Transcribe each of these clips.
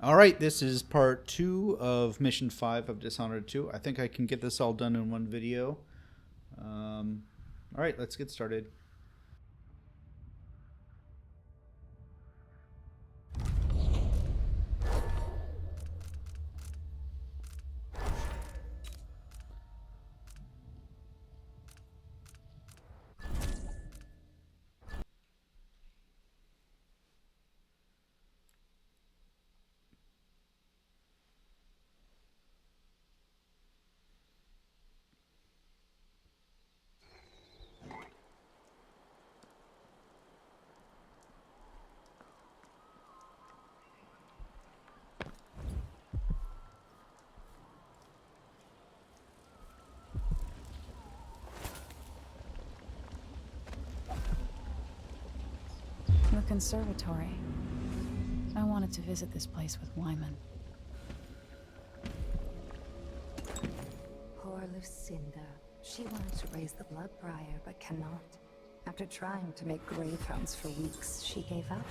All right, this is part 2 of Mission 5 of Dishonored 2. I think I can get this all done in one video. All right, let's get started. The conservatory. I wanted to visit this place with Wyman. Poor Lucinda. She wanted to raise the blood briar, but cannot. After trying to make greyhounds for weeks, she gave up.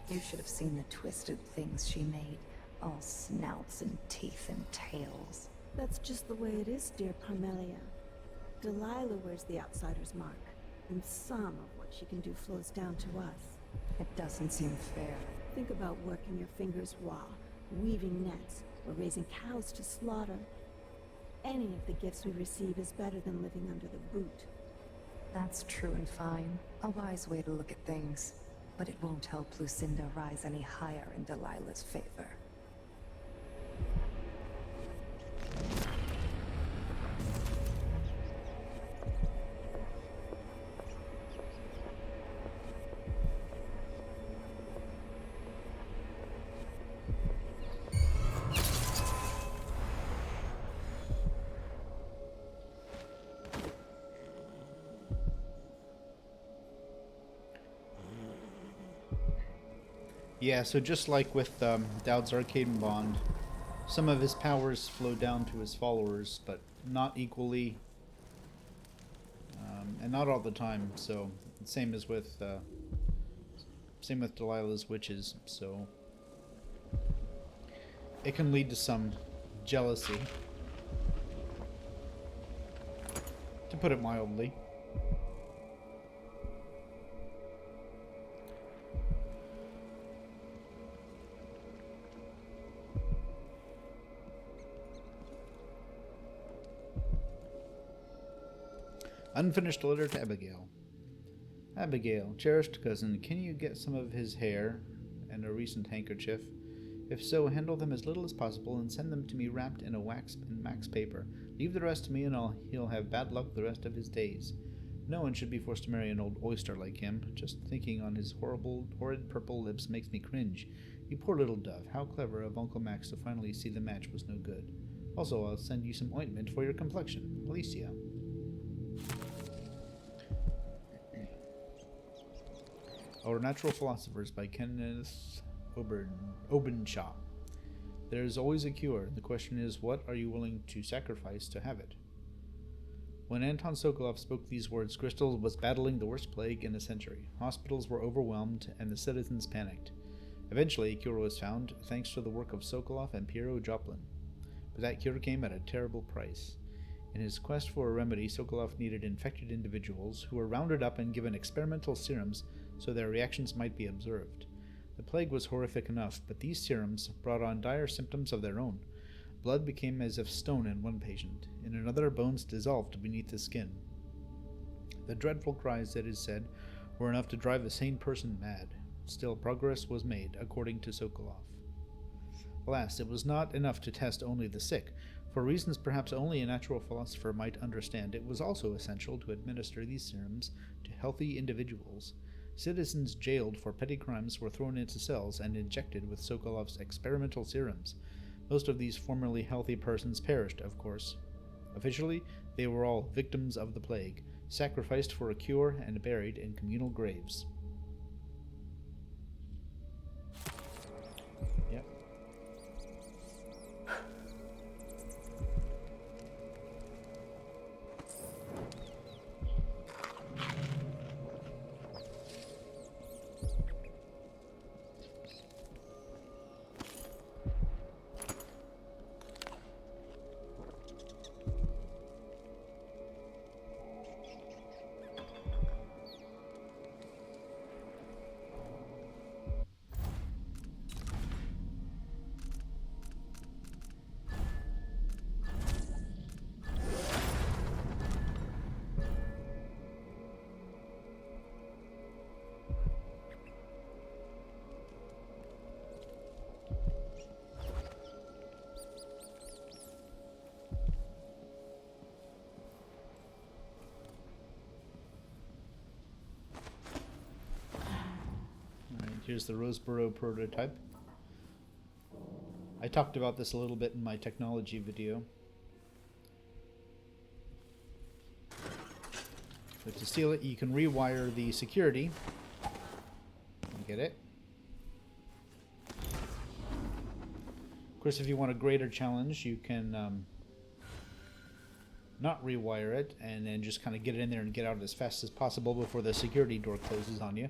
You should have seen the twisted things she made. All snouts and teeth and tails. That's just the way it is, dear Parmelia. Delilah wears the outsider's mark, and some of what she can do flows down to us. It doesn't seem fair. Think about working your fingers raw, weaving nets, or raising cows to slaughter. Any of the gifts we receive is better than living under the boot. That's true and fine. A wise way to look at things. But it won't help Lucinda rise any higher in Delilah's favor. Yeah, so just like with Dowd's Arcade and Bond, some of his powers flow down to his followers, but not equally, and not all the time. So same as with Delilah's witches. So it can lead to some jealousy, to put it mildly. Unfinished letter to Abigail. Abigail, cherished cousin, can you get some of his hair and a recent handkerchief? If so, handle them as little as possible and send them to me wrapped in wax paper. Leave the rest to me and he'll have bad luck the rest of his days. No one should be forced to marry an old oyster like him. Just thinking on his horrid purple lips makes me cringe. You poor little dove. How clever of Uncle Max to finally see the match was no good. Also, I'll send you some ointment for your complexion. Alicia. Our Natural Philosophers by Kenneth Obenshaw. There is always a cure. The question is, what are you willing to sacrifice to have it? When Anton Sokolov spoke these words, Crystal was battling the worst plague in a century. Hospitals were overwhelmed, and the citizens panicked. Eventually, a cure was found, thanks to the work of Sokolov and Piero Joplin. But that cure came at a terrible price. In his quest for a remedy, Sokolov needed infected individuals who were rounded up and given experimental serums so their reactions might be observed. The plague was horrific enough, but these serums brought on dire symptoms of their own. Blood became as if stone in one patient. In another, bones dissolved beneath the skin. The dreadful cries, it is said, were enough to drive a sane person mad. Still, progress was made, according to Sokolov. Alas, it was not enough to test only the sick. For reasons perhaps only a natural philosopher might understand, it was also essential to administer these serums to healthy individuals. Citizens jailed for petty crimes were thrown into cells and injected with Sokolov's experimental serums. Most of these formerly healthy persons perished, of course. Officially, they were all victims of the plague, sacrificed for a cure and buried in communal graves. Yep. Here's the Roseboro prototype. I talked about this a little bit in my technology video. So to steal it, you can rewire the security. You get it? Of course, if you want a greater challenge, you can not rewire it and then just kind of get it in there and get out as fast as possible before the security door closes on you.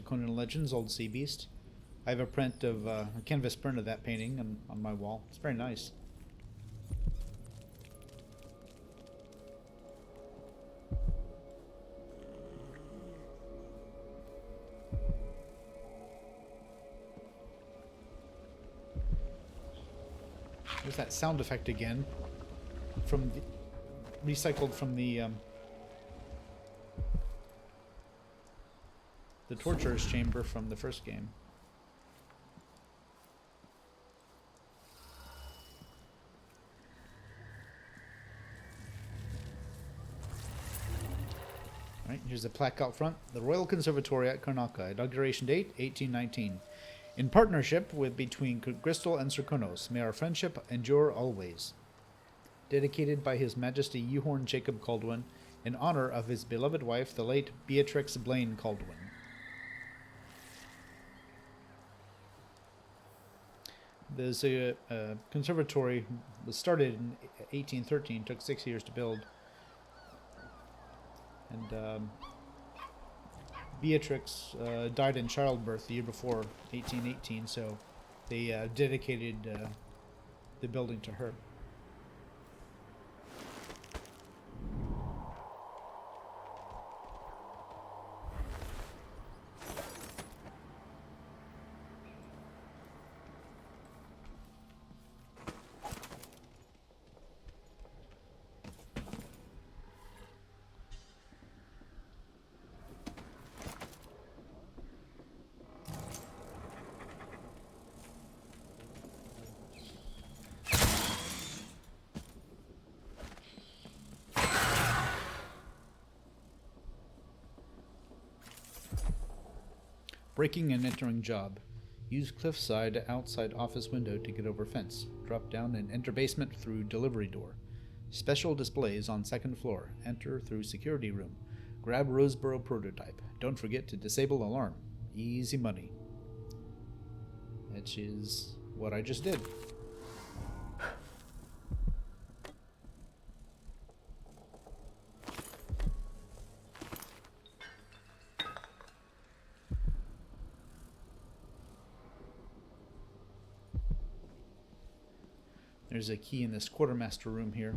Conan Legends, Old Sea Beast. I have a print of a canvas print of that painting on my wall. It's very nice. There's that sound effect again, from the, recycled from the torturer's chamber from the first game. Alright, here's a plaque out front. The Royal Conservatory at Karnaca. Inauguration date, 1819. In partnership between Crystal and Serkonos, may our friendship endure always. Dedicated by His Majesty Euhorn Jacob Caldwin, in honor of his beloved wife, the late Beatrix Blaine Caldwin. There's a conservatory was started in 1813, took 6 years to build. And Beatrix died in childbirth the year before, 1818, so they dedicated the building to her. Breaking and entering job. Use cliffside outside office window to get over fence. Drop down and enter basement through delivery door. Special displays on second floor. Enter through security room. Grab Roseboro prototype. Don't forget to disable alarm. Easy money. Which is what I just did. There's a key in this quartermaster room here.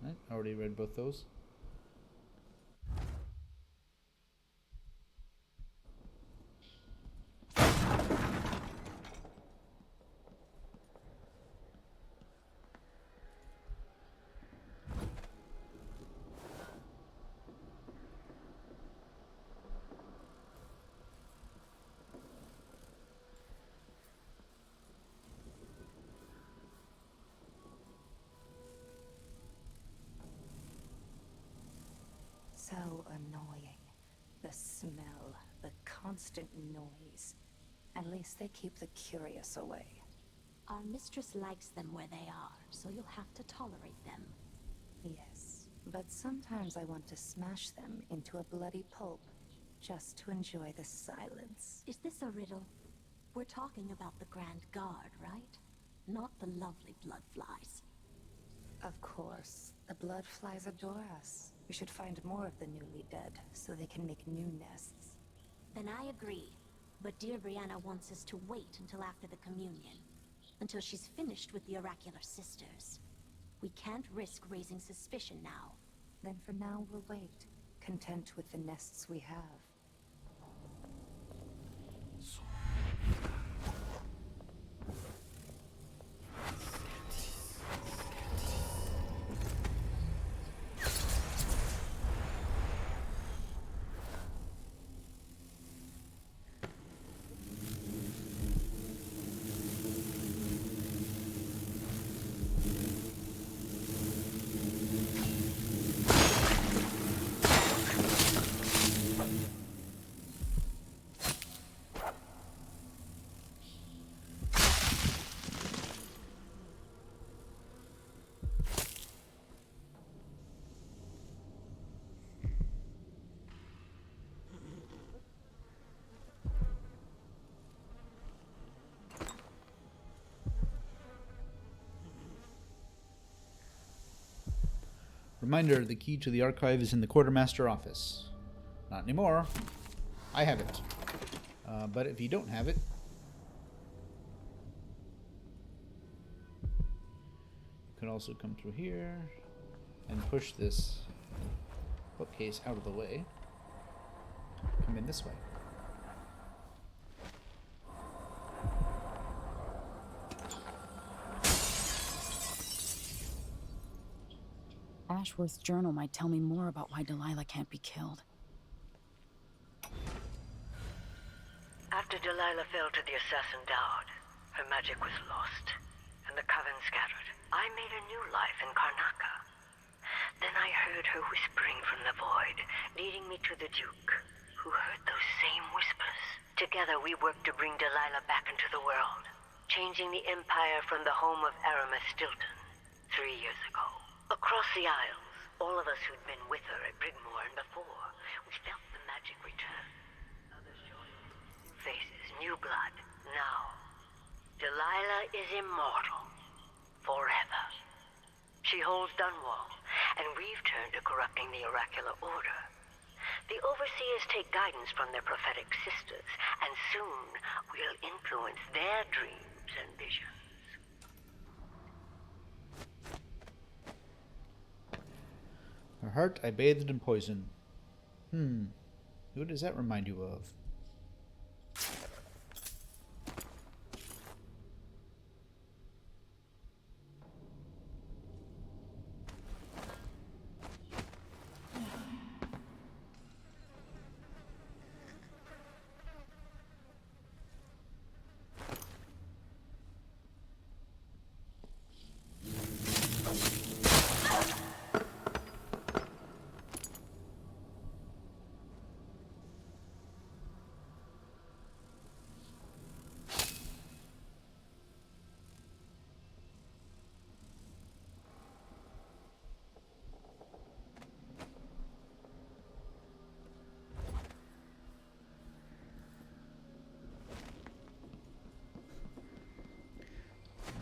Right, already read both those. So annoying. The smell, the constant noise. At least they keep the curious away. Our mistress likes them where they are, so you'll have to tolerate them. Yes, but sometimes I want to smash them into a bloody pulp, just to enjoy the silence. Is this a riddle? We're talking about the Grand Guard, right? Not the lovely bloodflies. Of course, the bloodflies adore us. We should find more of the newly dead, so they can make new nests. Then I agree. But dear Brianna wants us to wait until after the communion. Until she's finished with the oracular sisters. We can't risk raising suspicion now. Then for now we'll wait, content with the nests we have. Reminder, the key to the archive is in the quartermaster office. Not anymore. I have it. But if you don't have it, you can also come through here and push this bookcase out of the way. Come in this way. Ashworth's journal might tell me more about why Delilah can't be killed. After Delilah fell to the assassin Dowd, her magic was lost, and the coven scattered. I made a new life in Karnaca. Then I heard her whispering from the void, leading me to the Duke, who heard those same whispers. Together we worked to bring Delilah back into the world, changing the Empire from the home of Aramis Stilton 3 years ago. Across the Isles, all of us who'd been with her at Brigmore and before, we felt the magic return. Others joined. New faces, new blood. Now, Delilah is immortal. Forever. She holds Dunwall, and we've turned to corrupting the oracular order. The overseers take guidance from their prophetic sisters, and soon we'll influence their dreams and visions. Her heart I bathed in poison. Who does that remind you of?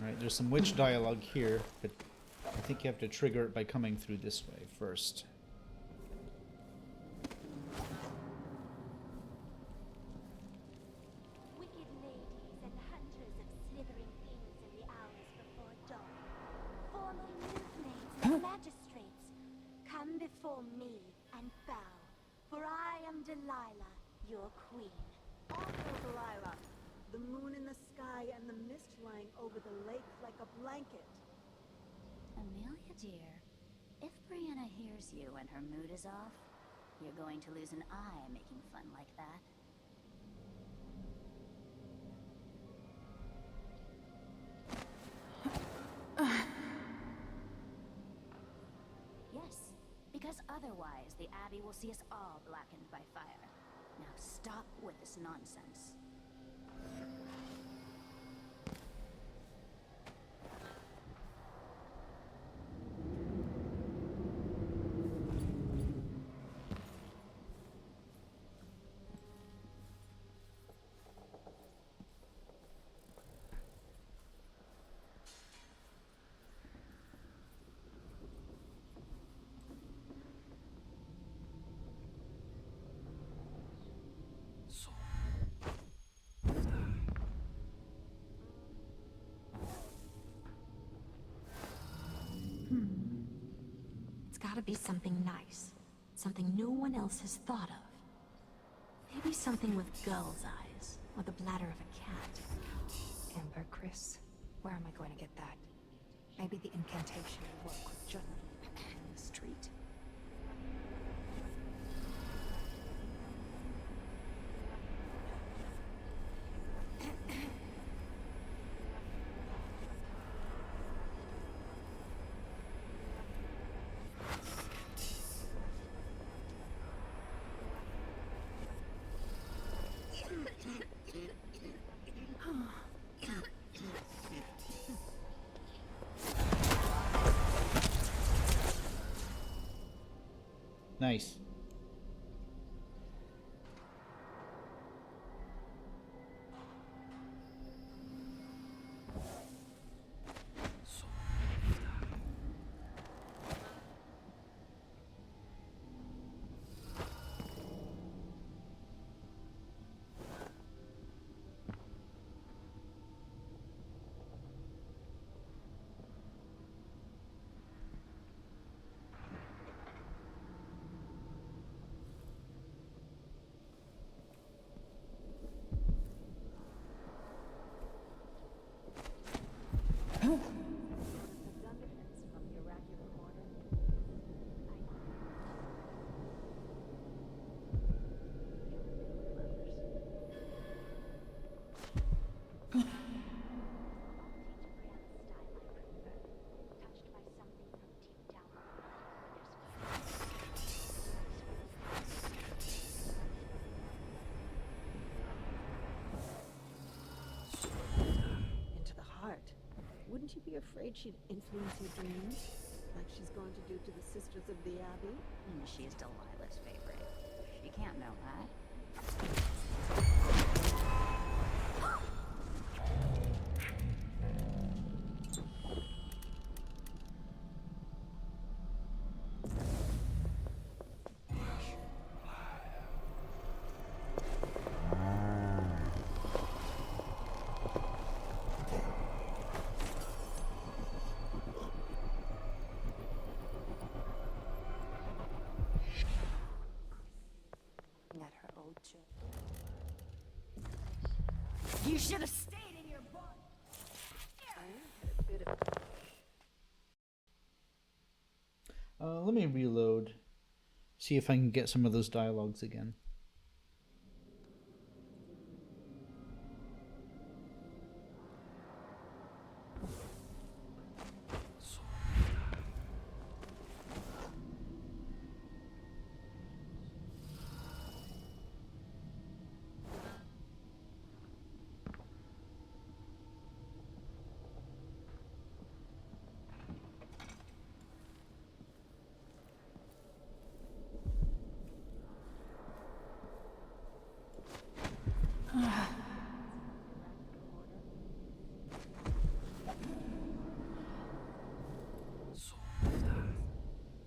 Alright, there's some witch dialogue here, but I think you have to trigger it by coming through this way first. Wicked ladies and hunters of slithering things in the hours before dawn, formal milkmaids and magistrates, come before me and bow, for I am Delilah, your queen. Also, Delilah, the moon in the sky and the mist lying over the lake like a blanket. Amelia, dear, if Brianna hears you and her mood is off, you're going to lose an eye making fun like that. Yes, because otherwise the Abbey will see us all blackened by fire. Now stop with this nonsense. It's gotta be something nice. Something no one else has thought of. Maybe something with gull's eyes, or the bladder of a cat. Ambergris? Where am I going to get that? Maybe the incantation will work with John in the street. Nice. be afraid she'd influence your dreams? Like she's going to do to the Sisters of the Abbey? She's Delilah's favorite. She can't know that. At her old church. You should have stayed in your boat. Let me reload. See if I can get some of those dialogues again.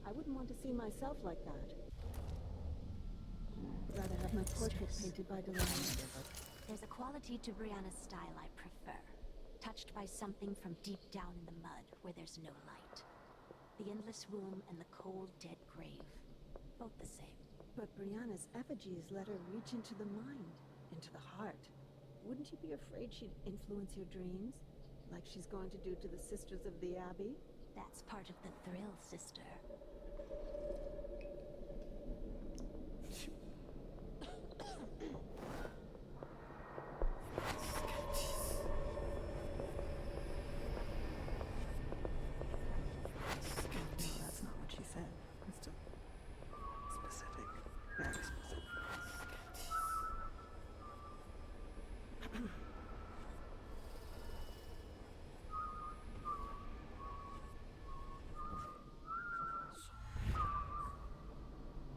I wouldn't want to see myself like that. I'd rather have my portrait painted by Delilah. There's a quality to Brianna's style I prefer. Touched by something from deep down in the mud where there's no light. The endless womb and the cold, dead grave. Both the same. But Brianna's effigies let her reach into the mind, into the heart. Wouldn't you be afraid she'd influence your dreams? Like she's going to do to the Sisters of the Abbey? That's part of the thrill, sister. That's not what she said. It's still specific. Very specific.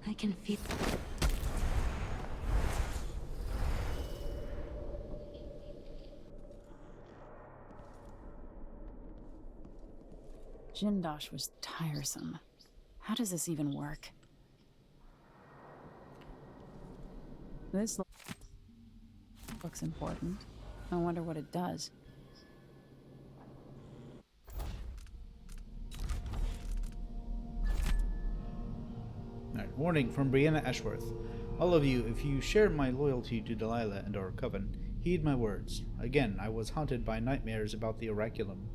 I can feel... Jindosh was tiresome. How does this even work? This looks important. I wonder what it does. Alright, warning from Brianna Ashworth. All of you, if you share my loyalty to Delilah and our coven, heed my words. Again, I was haunted by nightmares about the oraculum.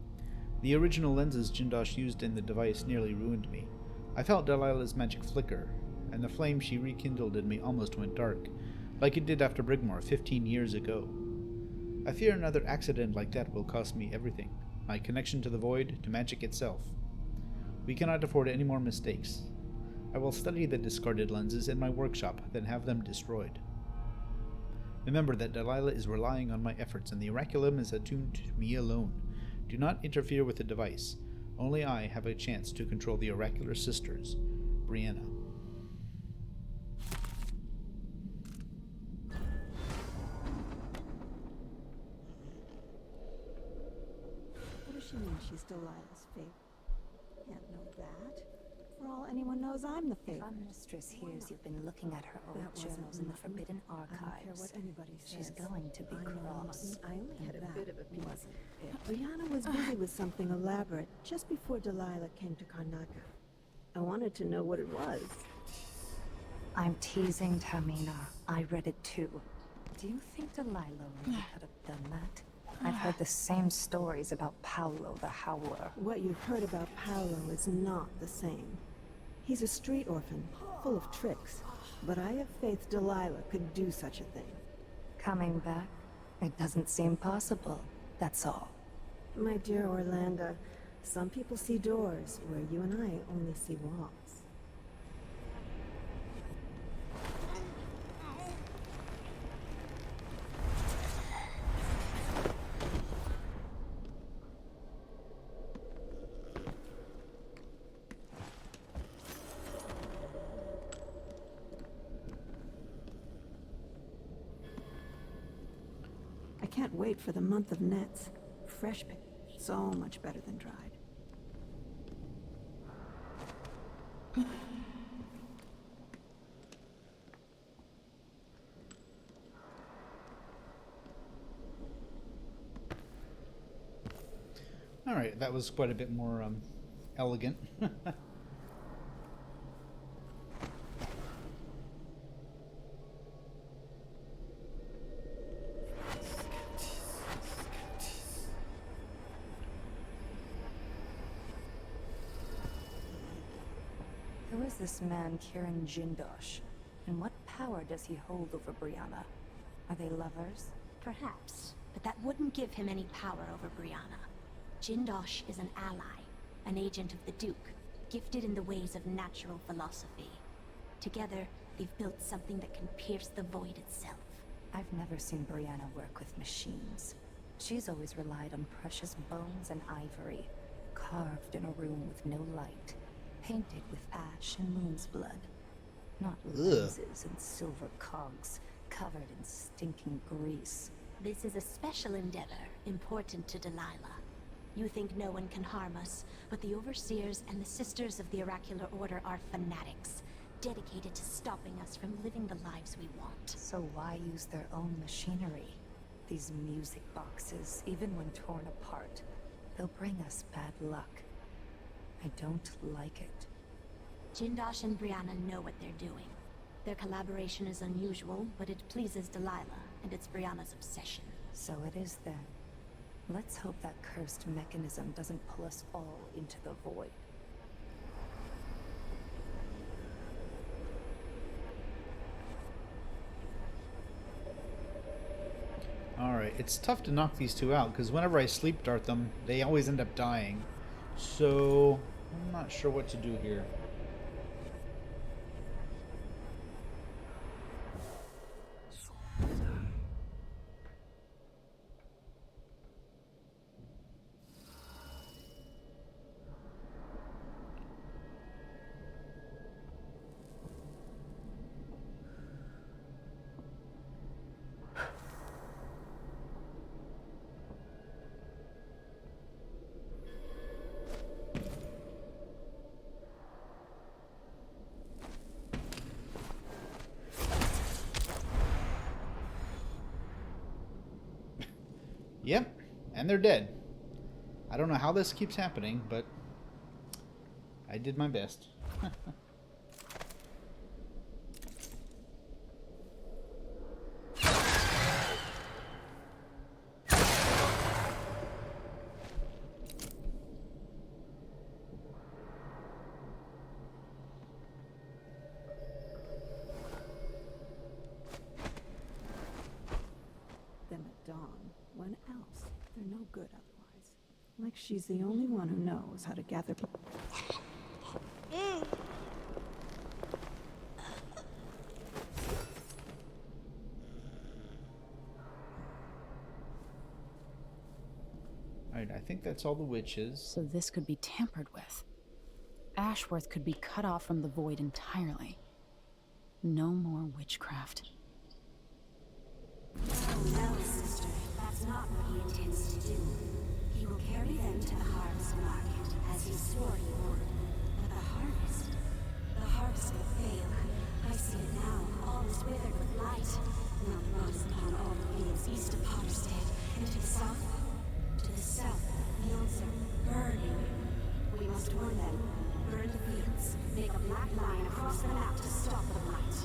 The original lenses Jindosh used in the device nearly ruined me. I felt Delilah's magic flicker, and the flame she rekindled in me almost went dark, like it did after Brigmore 15 years ago. I fear another accident like that will cost me everything. My connection to the void, to magic itself. We cannot afford any more mistakes. I will study the discarded lenses in my workshop, then have them destroyed. Remember that Delilah is relying on my efforts, and the oraculum is attuned to me alone. Do not interfere with the device. Only I have a chance to control the oracular sisters. Brianna. What does she mean she's Delilah's favorite? Can't know that. For all anyone knows, I'm the If favorite. our mistress hears you've been looking at her old That wasn't journals in the nothing. Forbidden I don't care Archives, what anybody says. she's going to be I know cross. nothing. I only had a And bit that of a piece. wasn't it. Brianna was busy with something elaborate just before Delilah came to Karnaca. I wanted to know what it was. I'm teasing, Tamina. I read it too. Do you think Delilah really could have done that? I've heard the same stories about Paolo the Howler. What you've heard about Paolo is not the same. He's a street orphan, full of tricks. But I have faith Delilah could do such a thing. Coming back? It doesn't seem possible, that's all. My dear Orlando, some people see doors where you and I only see walls. can't wait for the month of nets. Fresh pick, so much better than dried. All right, that was quite a bit more elegant. Who is this man Kieran Jindosh? And what power does he hold over Brianna? Are they lovers? Perhaps, but that wouldn't give him any power over Brianna. Jindosh is an ally, an agent of the Duke, gifted in the ways of natural philosophy. Together, they've built something that can pierce the void itself. I've never seen Brianna work with machines. She's always relied on precious bones and ivory, carved in a room with no light, painted with ash and moon's blood. Not lenses and silver cogs, covered in stinking grease. This is a special endeavor, important to Delilah. You think no one can harm us, but the Overseers and the Sisters of the Oracular Order are fanatics, dedicated to stopping us from living the lives we want. So why use their own machinery? These music boxes, even when torn apart, they'll bring us bad luck. I don't like it. Jindosh and Brianna know what they're doing. Their collaboration is unusual, but it pleases Delilah, and it's Brianna's obsession. So it is then. Let's hope that cursed mechanism doesn't pull us all into the void. Alright, it's tough to knock these two out, because whenever I sleep dart them, they always end up dying. So, I'm not sure what to do here. Yep, and they're dead. I don't know how this keeps happening, but I did my best. Them at dawn. When else? They're no good otherwise. Like she's the only one who knows how to gather people. Alright, I think that's all the witches. So this could be tampered with. Ashworth could be cut off from the void entirely. No more witchcraft. No, sister, that's not what he intends to do. He will carry them to the harvest market, as he swore he would. But the harvest will fail. I see it now, all is withered with light. Not lost upon all the fields east of Potterstead, and to the south. To the south, the fields are burning. We must warn them. Burn the fields. Make a black line across the map to stop the light.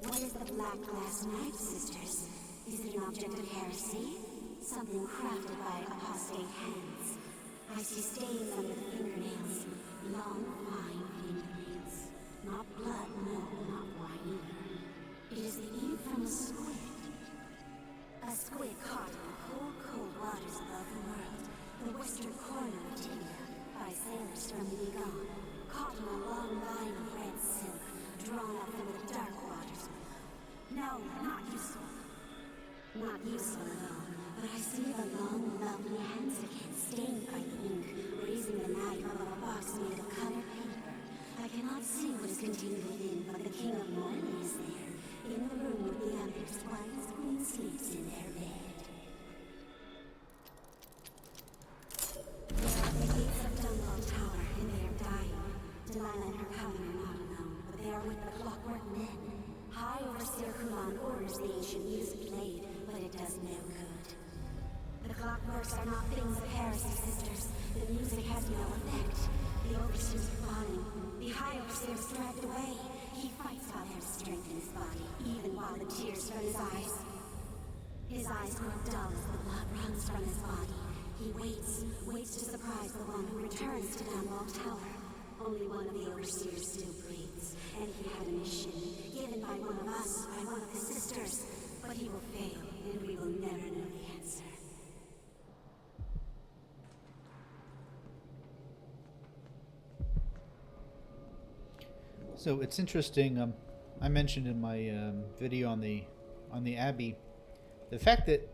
What is the black glass knife, sisters? Is it an object of heresy? Something crafted by apostate hands. I see stains under the fingernails. Long, fine fingernails. Not blood, no, not wine either. It is the ink from a squid. A squid caught in the cold, cold waters above the world. The western corner of Tinia, by sailors from the Begone. Caught in a long line of red silk, drawn up from the dark waters. No, not useful. Not useful at all, but I see the long, lovely hands again, stained by the ink, raising the knife above a box made of colored paper. I cannot see what is contained within, but the King of Morning is there, in the room with the others, heresy, sisters. The music has no effect. The overseers are falling. The high overseer is dragged away. He fights while there's strength in his body, even while the tears from his eyes. His eyes grow dull as the blood runs from his body. He waits to surprise the one who returns to Dunwall Tower. Only one of the overseers still breathes, and he had a mission given by one of us, by one of his sisters. But he will fail, and we will never know the answer. So it's interesting. I mentioned in my video on the Abbey, the fact that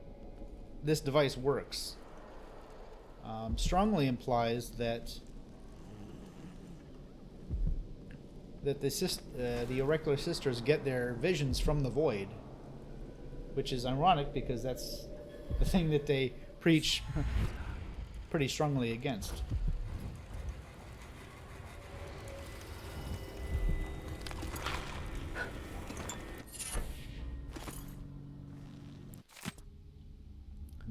this device works strongly implies that the Oracular Sisters get their visions from the void, which is ironic because that's the thing that they preach pretty strongly against.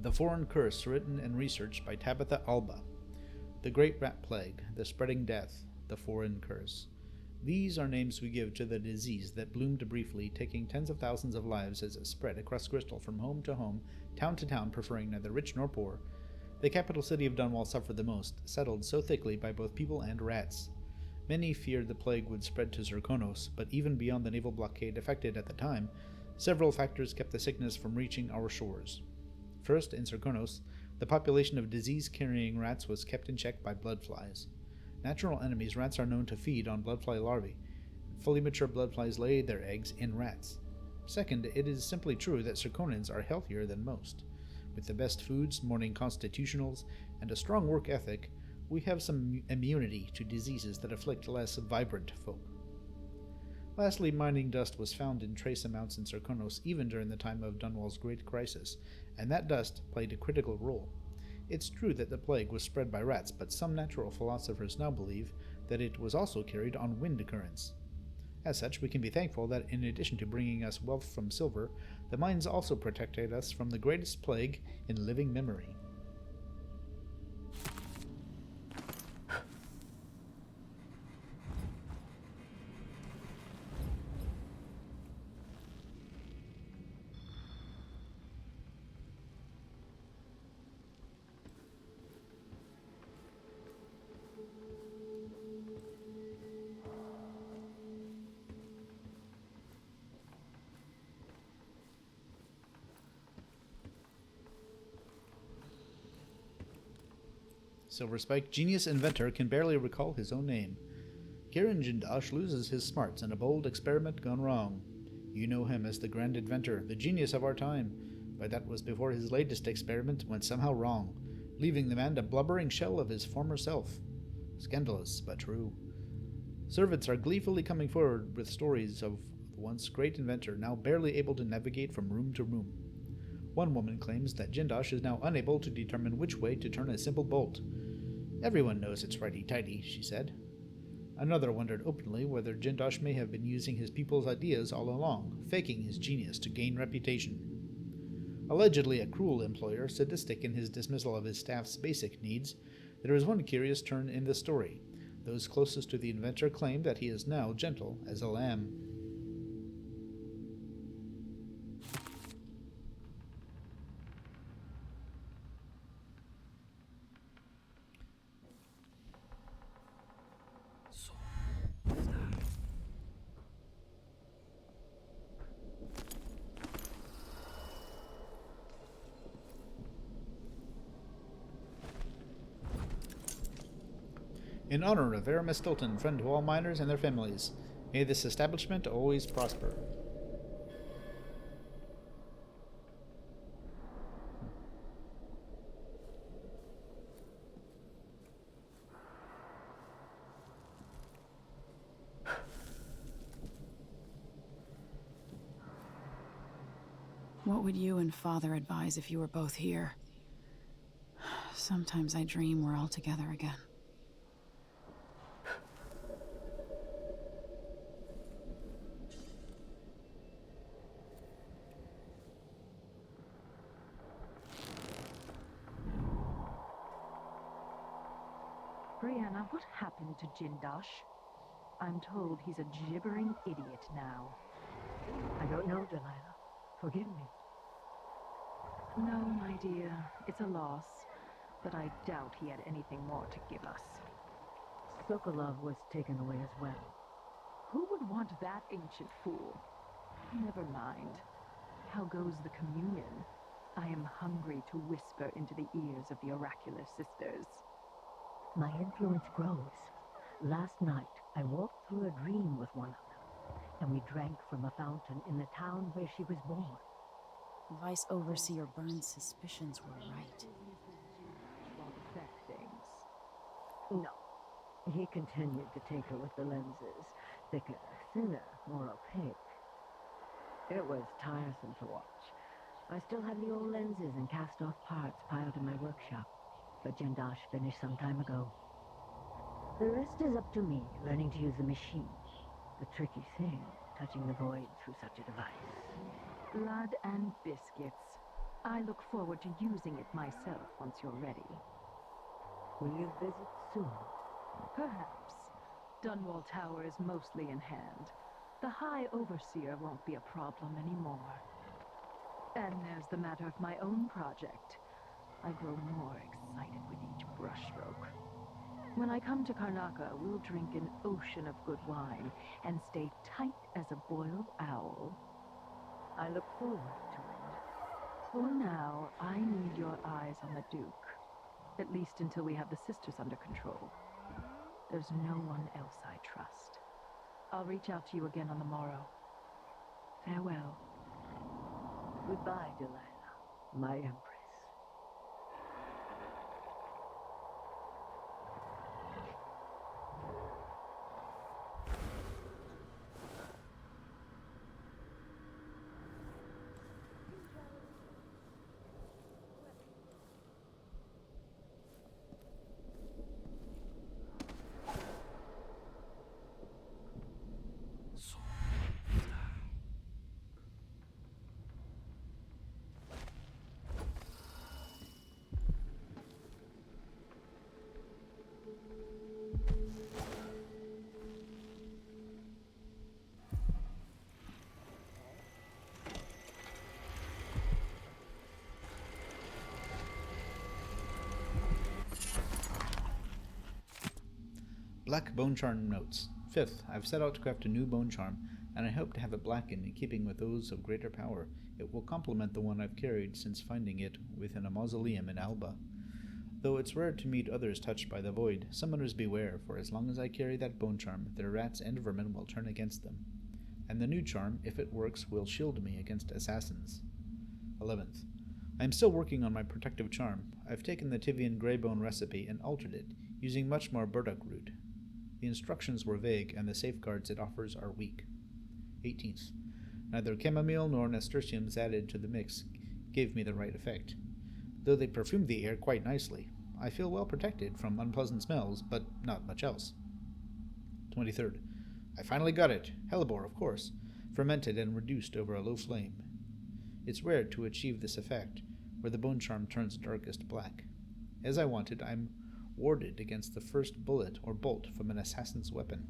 The Foreign Curse, written and researched by Tabitha Alba. The Great Rat Plague, the Spreading Death, the Foreign Curse. These are names we give to the disease that bloomed briefly, taking tens of thousands of lives as it spread across Crystal from home to home, town to town, preferring neither rich nor poor. The capital city of Dunwall suffered the most, settled so thickly by both people and rats. Many feared the plague would spread to Zirconos, but even beyond the naval blockade effected at the time, several factors kept the sickness from reaching our shores. First, in Zirconos, the population of disease-carrying rats was kept in check by bloodflies. Natural enemies, rats are known to feed on bloodfly larvae. Fully mature bloodflies lay their eggs in rats. Second, it is simply true that Zirconans are healthier than most. With the best foods, morning constitutionals, and a strong work ethic, we have some immunity to diseases that afflict less vibrant folk. Lastly, mining dust was found in trace amounts in Zirconos even during the time of Dunwall's Great Crisis, and that dust played a critical role. It's true that the plague was spread by rats, but some natural philosophers now believe that it was also carried on wind currents. As such, we can be thankful that in addition to bringing us wealth from silver, the mines also protected us from the greatest plague in living memory. Silver Spike, genius inventor, can barely recall his own name. Kieran Jindosh loses his smarts in a bold experiment gone wrong. You know him as the grand inventor, the genius of our time, but that was before his latest experiment went somehow wrong, leaving the man a blubbering shell of his former self. Scandalous, but true. Servants are gleefully coming forward with stories of the once great inventor now barely able to navigate from room to room. One woman claims that Jindosh is now unable to determine which way to turn a simple bolt. Everyone knows it's righty-tighty, she said. Another wondered openly whether Jindosh may have been using his people's ideas all along, faking his genius to gain reputation. Allegedly a cruel employer, sadistic in his dismissal of his staff's basic needs, there is one curious turn in the story. Those closest to the inventor claim that he is now gentle as a lamb. In honor of Aramis Stilton, friend to all miners and their families, may this establishment always prosper. What would you and Father advise if you were both here? Sometimes I dream we're all together again. Brianna, what happened to Jindosh? I'm told he's a gibbering idiot now. I don't know, Delilah. Forgive me. No, my dear, it's a loss, but I doubt he had anything more to give us. Sokolov was taken away as well. Who would want that ancient fool? Never mind. How goes the communion? I am hungry to whisper into the ears of the oracular sisters. My influence grows. Last night, I walked through a dream with one of them, and we drank from a fountain in the town where she was born. Vice Overseer Burns' suspicions were right. Things. No. He continued to take her with the lenses. Thicker, thinner, more opaque. It was tiresome to watch. I still have the old lenses and cast-off parts piled in my workshop, but Jindosh finished some time ago. The rest is up to me, learning to use the machine. The tricky thing, touching the void through such a device. Blood and biscuits. I look forward to using it myself once you're ready. Will you visit soon? Perhaps. Dunwall Tower is mostly in hand. The High Overseer won't be a problem anymore. And there's the matter of my own project. I grow more excited with each brushstroke. When I come to Karnaca, we'll drink an ocean of good wine and stay tight as a boiled owl. I look forward to it. For now, I need your eyes on the Duke. At least until we have the sisters under control. There's no one else I trust. I'll reach out to you again on the morrow. Farewell. Goodbye, Delilah, my empress. Black bone charm notes. 5th, I've set out to craft a new bone charm, and I hope to have it blackened in keeping with those of greater power. It will complement the one I've carried since finding it within a mausoleum in Alba. Though it's rare to meet others touched by the void, summoners beware, for as long as I carry that bone charm, their rats and vermin will turn against them. And the new charm, if it works, will shield me against assassins. 11th, I am still working on my protective charm. I've taken the Tivian Greybone recipe and altered it, using much more burdock root. The instructions were vague, and the safeguards it offers are weak. 18th. Neither chamomile nor nasturtiums added to the mix gave me the right effect, though they perfumed the air quite nicely. I feel well protected from unpleasant smells, but not much else. 23rd. I finally got it. Hellebore, of course, fermented and reduced over a low flame. It's rare to achieve this effect, where the bone charm turns darkest black. As I wanted, I'm warded against the first bullet or bolt from an assassin's weapon.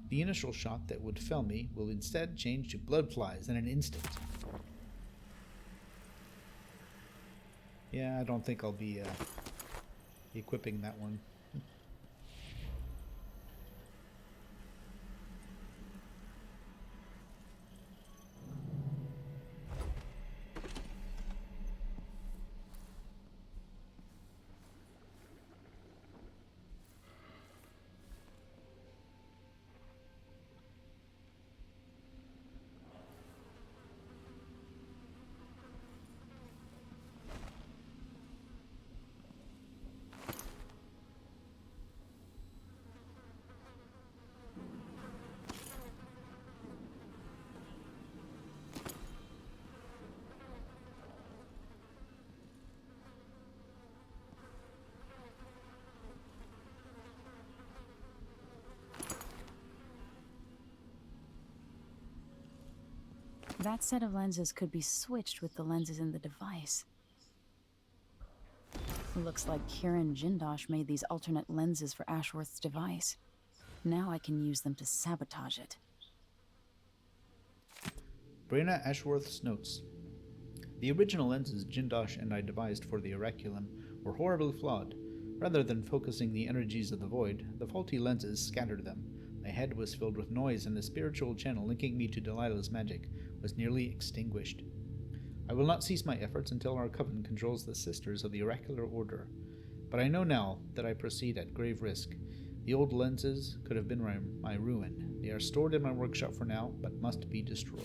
The initial shot that would fell me will instead change to blood flies in an instant. Yeah, I don't think I'll be equipping that one. That set of lenses could be switched with the lenses in the device. Looks like Kieran Jindosh made these alternate lenses for Ashworth's device. Now I can use them to sabotage it. Brianna Ashworth's notes. The original lenses Jindosh and I devised for the Oraculum were horribly flawed. Rather than focusing the energies of the void, the faulty lenses scattered them. My head was filled with noise, and the spiritual channel linking me to Delilah's magic was nearly extinguished. I will not cease my efforts until our coven controls the Sisters of the Oracular Order. But I know now that I proceed at grave risk. The old lenses could have been my ruin. They are stored in my workshop for now, but must be destroyed.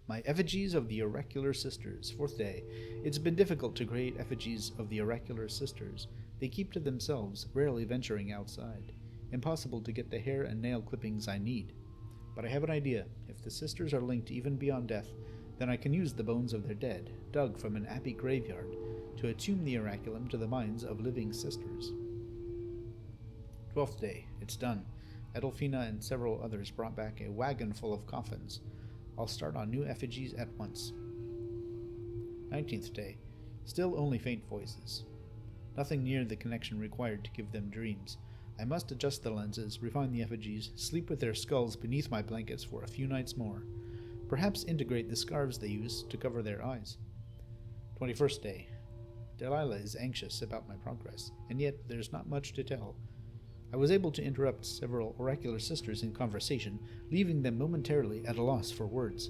My effigies of the Oracular Sisters. 4th day. It's been difficult to create effigies of the Oracular Sisters. They keep to themselves, rarely venturing outside. Impossible to get the hair and nail clippings I need. But I have an idea. If the sisters are linked even beyond death, then I can use the bones of their dead, dug from an abbey graveyard, to attune the Oraculum to the minds of living sisters. 12th day. It's done. Edelfina and several others brought back a wagon full of coffins. I'll start on new effigies at once. 19th day. Still only faint voices. Nothing near the connection required to give them dreams. I must adjust the lenses, refine the effigies, sleep with their skulls beneath my blankets for a few nights more. Perhaps integrate the scarves they use to cover their eyes. 21st day. Delilah is anxious about my progress, and yet there's not much to tell. I was able to interrupt several oracular sisters in conversation, leaving them momentarily at a loss for words.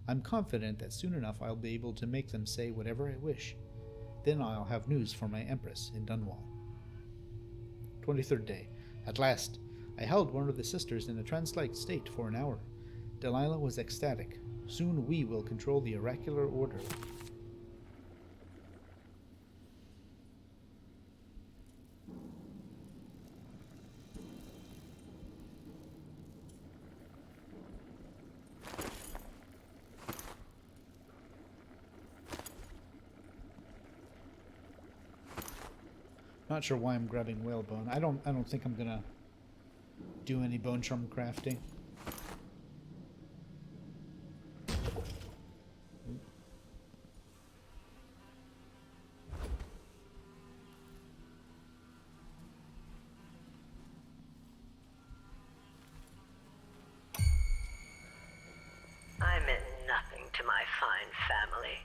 I'm confident that soon enough I'll be able to make them say whatever I wish. Then I'll have news for my Empress in Dunwall. 23rd day. At last, I held one of the sisters in a trance-like state for an hour. Delilah was ecstatic. Soon we will control the oracular order. Not sure why I'm grabbing whalebone. I don't think I'm gonna do any bone charm crafting. I meant nothing to my fine family,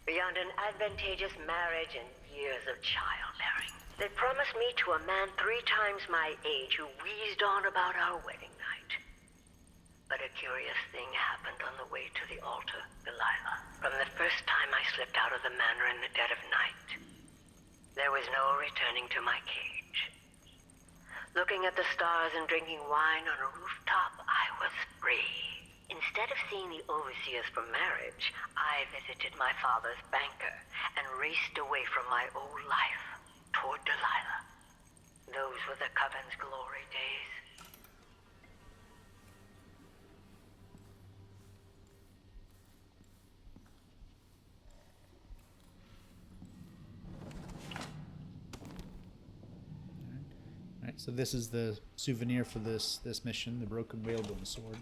beyond an advantageous marriage and years of childbearing. They promised me to a man 3 times my age who wheezed on about our wedding night. But a curious thing happened on the way to the altar, Delilah. From the first time I slipped out of the manor in the dead of night, there was no returning to my cage. Looking at the stars and drinking wine on a rooftop, I was free. Instead of seeing the overseers for marriage, I visited my father's banker and raced away from my old life toward Delilah. Those were the coven's glory days. Alright, so this is the souvenir for this mission, the broken whalebone sword.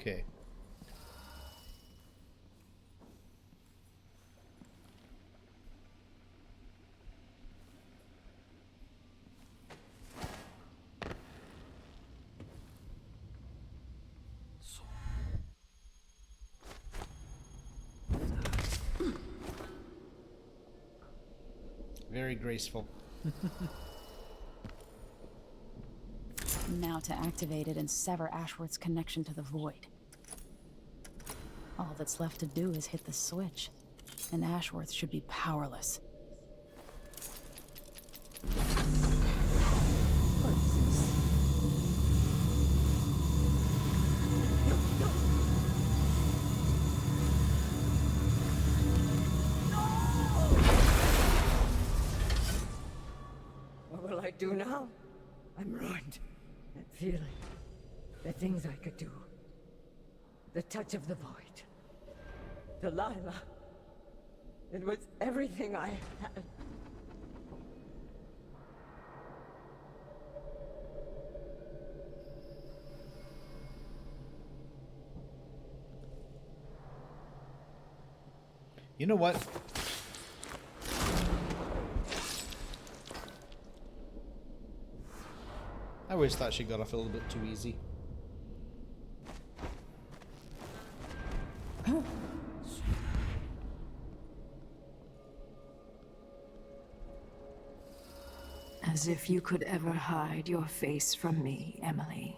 Okay. Very graceful. Now to activate it and sever Ashworth's connection to the void. All that's left to do is hit the switch, and Ashworth should be powerless. What will I do now? I'm ruined. That feeling. The things I could do. The touch of the void. Delilah. It was everything I had. You know what? I always thought she got off a little bit too easy. As if you could ever hide your face from me, Emily.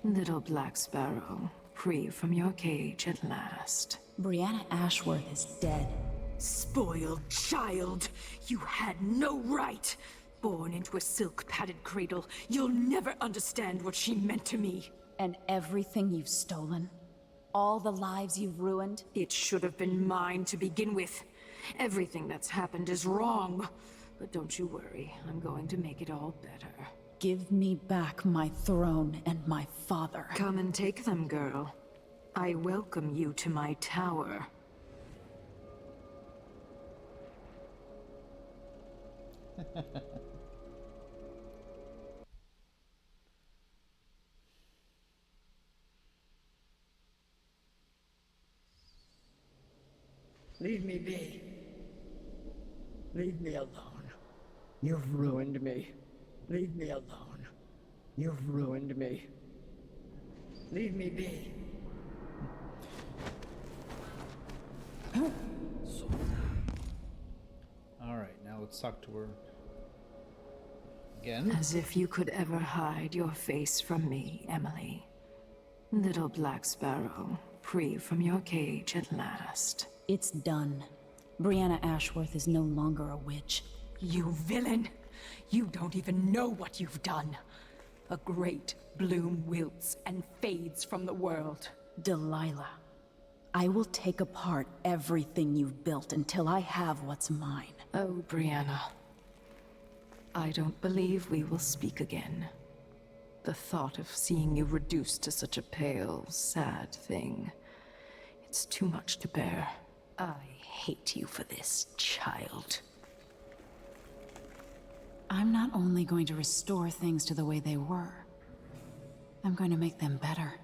Little Black Sparrow, free from your cage at last. Brianna Ashworth is dead. Spoiled child! You had no right! Born into a silk-padded cradle, you'll never understand what she meant to me. And everything you've stolen? All the lives you've ruined? It should have been mine to begin with. Everything that's happened is wrong. But don't you worry, I'm going to make it all better. Give me back my throne and my father. Come and take them, girl. I welcome you to my tower. Leave me be. Leave me alone. You've ruined me. Leave me alone. You've ruined me. Leave me be. Alright, now let's talk to her again. As if you could ever hide your face from me, Emily. Little Black Sparrow, free from your cage at last. It's done. Brianna Ashworth is no longer a witch. You villain! You don't even know what you've done. A great bloom wilts and fades from the world. Delilah, I will take apart everything you've built until I have what's mine. Oh, Brianna. I don't believe we will speak again. The thought of seeing you reduced to such a pale, sad thing. It's too much to bear. I hate you for this, child. I'm not only going to restore things to the way they were, I'm going to make them better.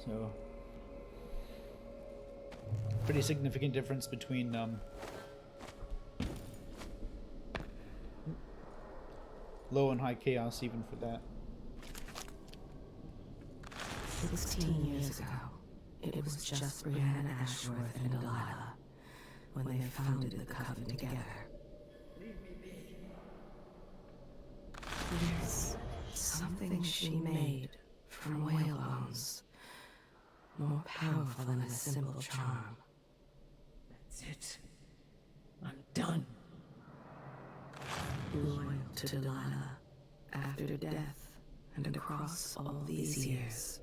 So, pretty significant difference between low and high chaos, even for that. 16 years ago, it was just Brianna Ashworth and Delilah when they founded the coven together. There's something she made from whale bones, more powerful than a simple charm. That's it. I'm done. Loyal to Delilah after death and across all these years.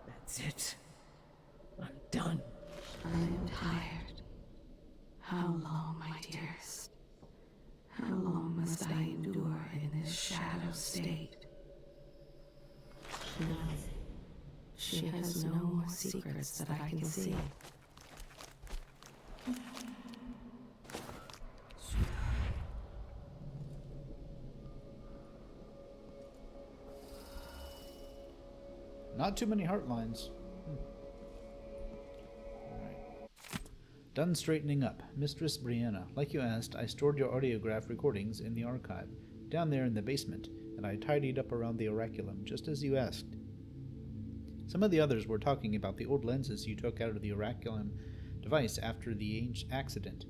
That's it. I'm done. I am tired. How long, my dearest? How long must I endure in this shadow state? No. She has no more secrets that I can see. Not too many heart lines. Alright. Done straightening up. Mistress Brianna, like you asked, I stored your audiograph recordings in the archive, down there in the basement, and I tidied up around the oraculum, just as you asked. Some of the others were talking about the old lenses you took out of the oraculum device after the accident,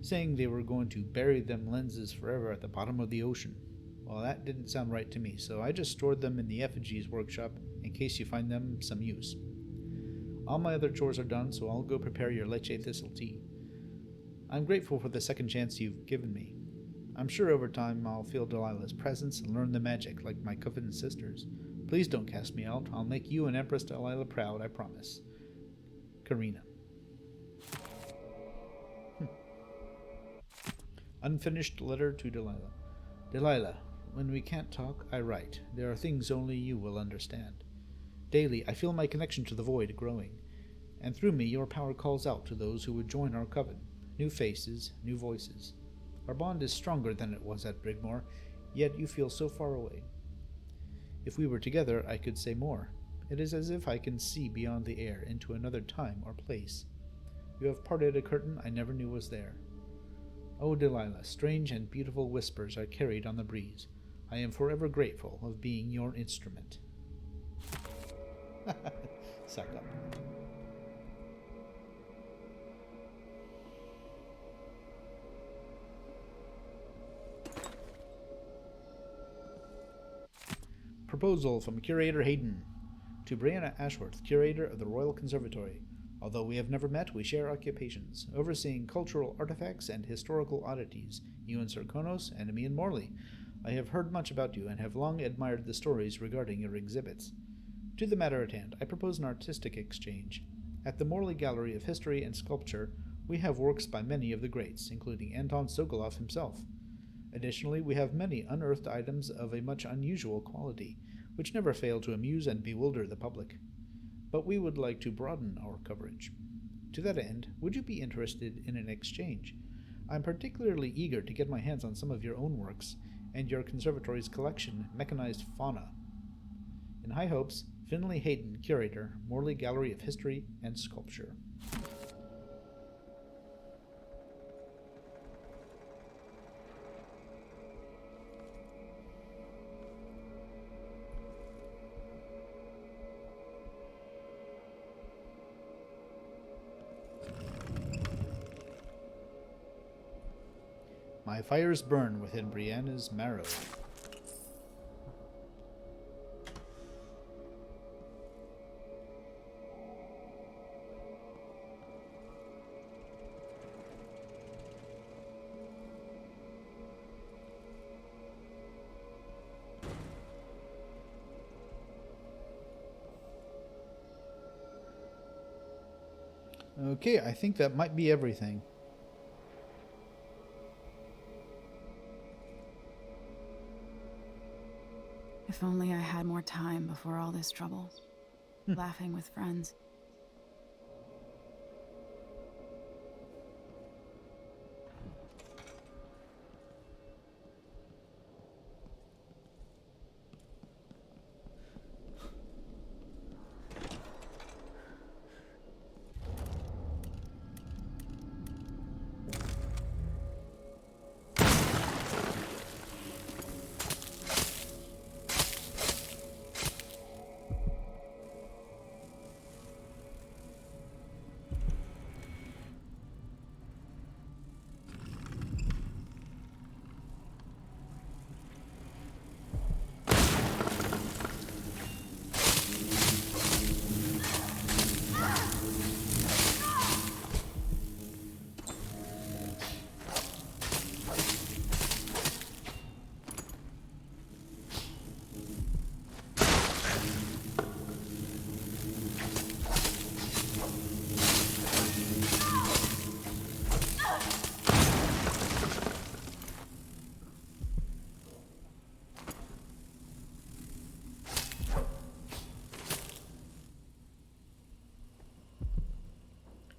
saying they were going to bury them lenses forever at the bottom of the ocean. Well, that didn't sound right to me, so I just stored them in the effigies workshop in case you find them some use. All my other chores are done, so I'll go prepare your leche thistle tea. I'm grateful for the second chance you've given me. I'm sure over time I'll feel Delilah's presence and learn the magic like my coven sisters. Please don't cast me out. I'll make you and Empress Delilah proud, I promise. Karina. Unfinished letter to Delilah. Delilah, when we can't talk, I write. There are things only you will understand. Daily, I feel my connection to the void growing, and through me your power calls out to those who would join our coven. New faces, new voices. Our bond is stronger than it was at Brigmore, yet you feel so far away. If we were together, I could say more. It is as if I can see beyond the air into another time or place. You have parted a curtain I never knew was there. Oh, Delilah, strange and beautiful whispers are carried on the breeze. I am forever grateful of being your instrument. Suck up. Proposal from Curator Hayden to Brianna Ashworth, Curator of the Royal Conservatory. Although we have never met, we share occupations, overseeing cultural artifacts and historical oddities, you and Sir Konos, and me and Morley. I have heard much about you and have long admired the stories regarding your exhibits. To the matter at hand, I propose an artistic exchange. At the Morley Gallery of History and Sculpture, we have works by many of the greats, including Anton Sokolov himself. Additionally, we have many unearthed items of a much unusual quality, which never fail to amuse and bewilder the public. But we would like to broaden our coverage. To that end, would you be interested in an exchange? I'm particularly eager to get my hands on some of your own works and your conservatory's collection, Mechanized Fauna. In high hopes, Finlay Hayden, Curator, Morley Gallery of History and Sculpture. My fires burn within Brianna's marrow. Okay, I think that might be everything. If only I had more time before all this trouble. Laughing with friends.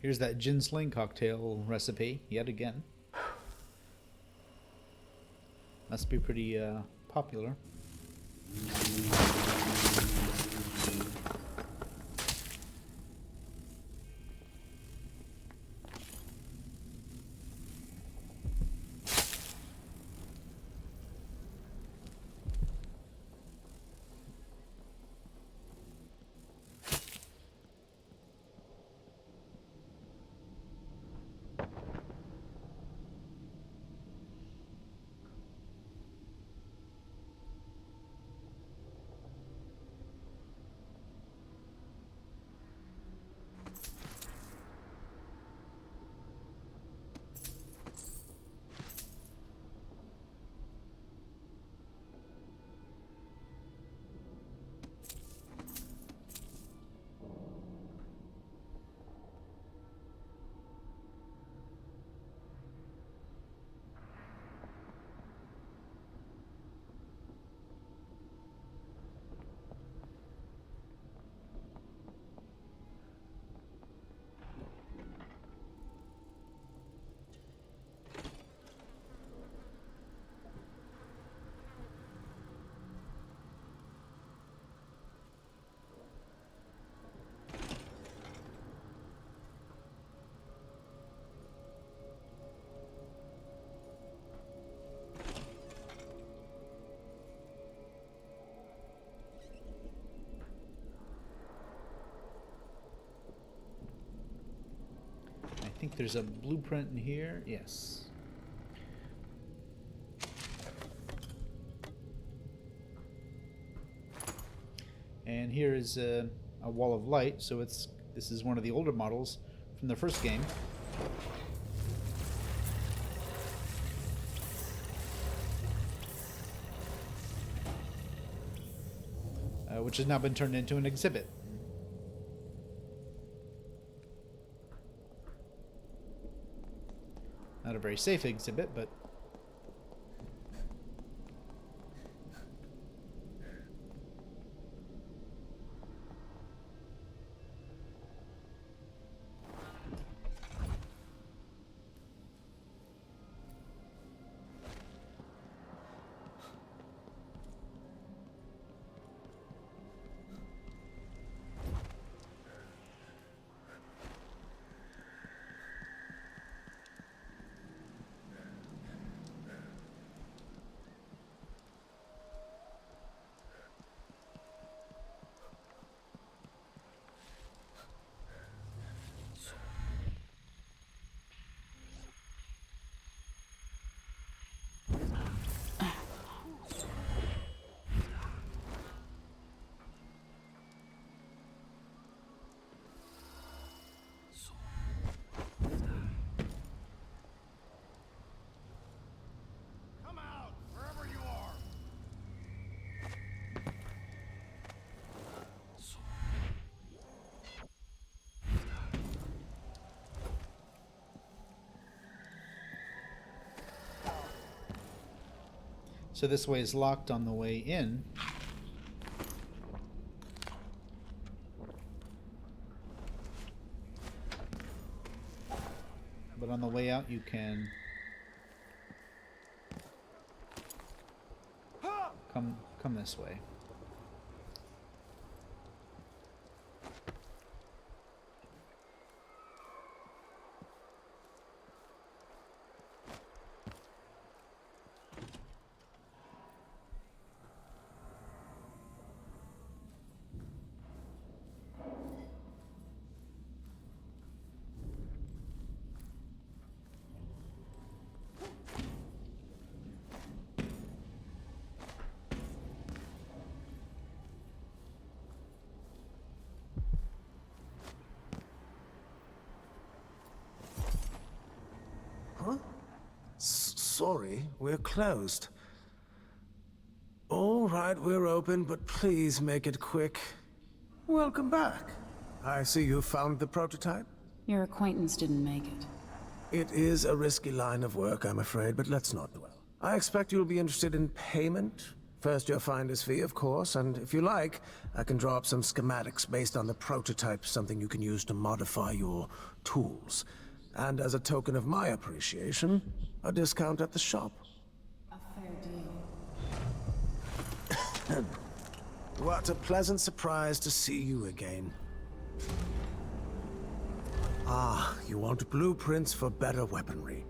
Here's that gin sling cocktail recipe, yet again. Must be pretty popular. I think there's a blueprint in here. Yes. And here is a wall of light. So this is one of the older models from the first game. Which has now been turned into an exhibit. Not a very safe exhibit, but... So this way is locked on the way in. But on the way out you can come this way. Sorry, we're closed. All right, we're open, but please make it quick. Welcome back. I see you found the prototype. Your acquaintance didn't make it. It is a risky line of work, I'm afraid, but let's not dwell. I expect you'll be interested in payment. First your finder's fee, of course, and if you like, I can draw up some schematics based on the prototype, something you can use to modify your tools. And as a token of my appreciation, a discount at the shop. A fair deal. What a pleasant surprise to see you again. Ah, you want blueprints for better weaponry.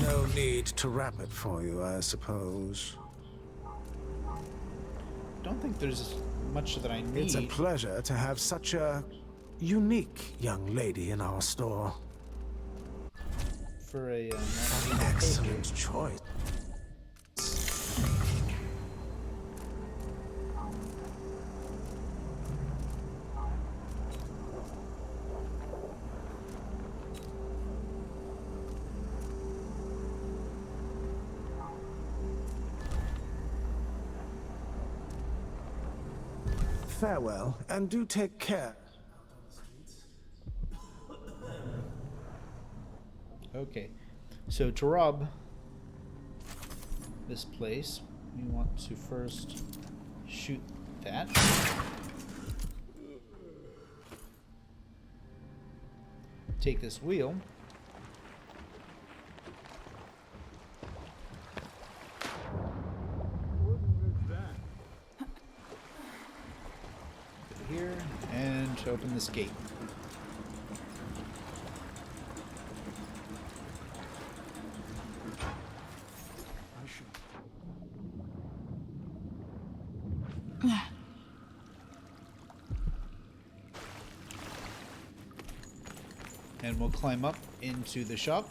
No need to wrap it for you, I suppose. Don't think there's much that I need. It's a pleasure to have such a unique young lady in our store. For a excellent choice. Farewell, and do take care. Okay, so to rob this place, we want to first shoot that. Take this wheel. Put it here, and open this gate. And we'll climb up into the shop.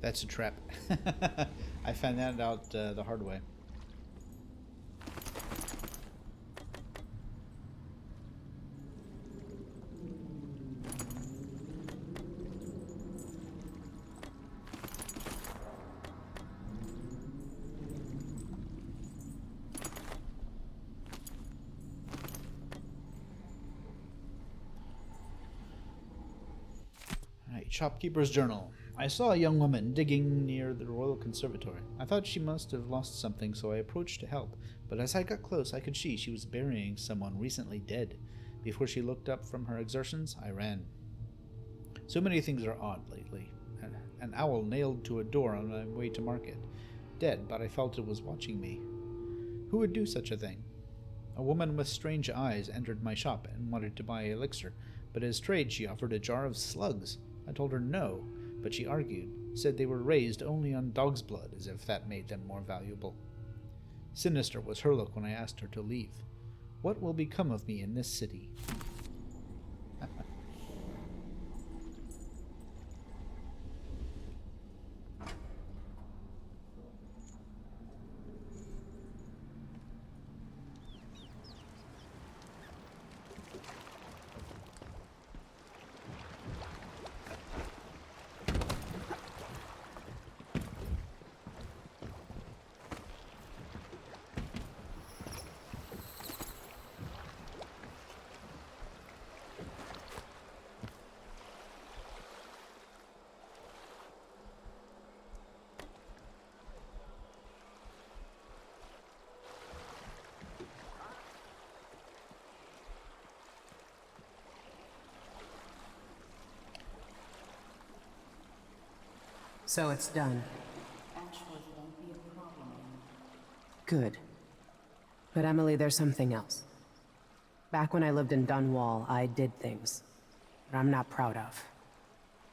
That's a trap. I found that out the hard way. Alright, Shopkeeper's Journal. I saw a young woman digging near the Royal Conservatory. I thought she must have lost something, so I approached to help. But as I got close, I could see she was burying someone recently dead. Before she looked up from her exertions, I ran. So many things are odd lately. An owl nailed to a door on my way to market. Dead, but I felt it was watching me. Who would do such a thing? A woman with strange eyes entered my shop and wanted to buy elixir, but as trade she offered a jar of slugs. I told her no, but she argued, said they were raised only on dog's blood, as if that made them more valuable. Sinister was her look when I asked her to leave. What will become of me in this city? So it's done. Ashworth won't be a problem anymore. Good. But Emily, there's something else. Back when I lived in Dunwall, I did things that I'm not proud of.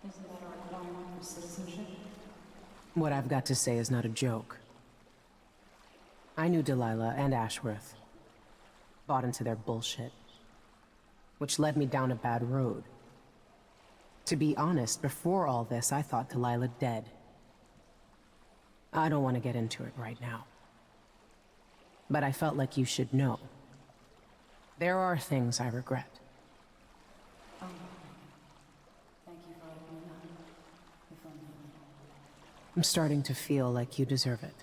Isn't that a requirement for citizenship? What I've got to say is not a joke. I knew Delilah and Ashworth. Bought into their bullshit. Which led me down a bad road. To be honest, before all this, I thought Delilah dead. I don't want to get into it right now. But I felt like you should know. There are things I regret. Oh, thank you for letting me know. If only. I'm starting to feel like you deserve it.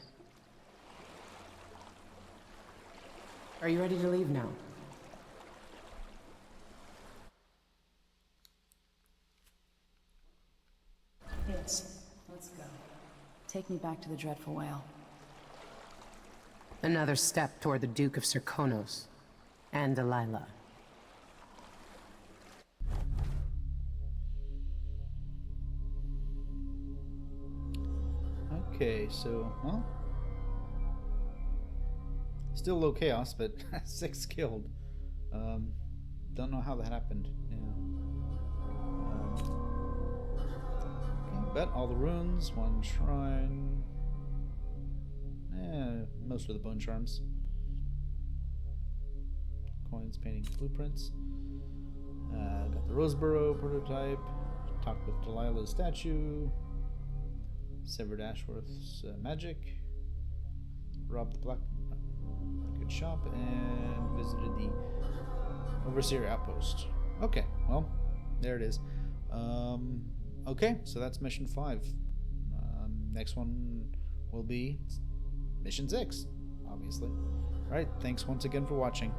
Are you ready to leave now? Yes, let's go. Take me back to the Dreadful Whale. Another step toward the Duke of Serkonos and Delilah. Okay, so, well, still low chaos, but 6 killed. Don't know how that happened. Yeah. Okay, bet all the runes, 1 shrine. Most of the bone charms. Coins, paintings, blueprints. Got the Roseboro prototype. Talked with Delilah's statue. Severed Ashworth's magic. Robbed the black good shop and visited the Overseer outpost. Okay, well, there it is. Okay, so that's mission 5. Next one will be mission 6, obviously. Alright, thanks once again for watching.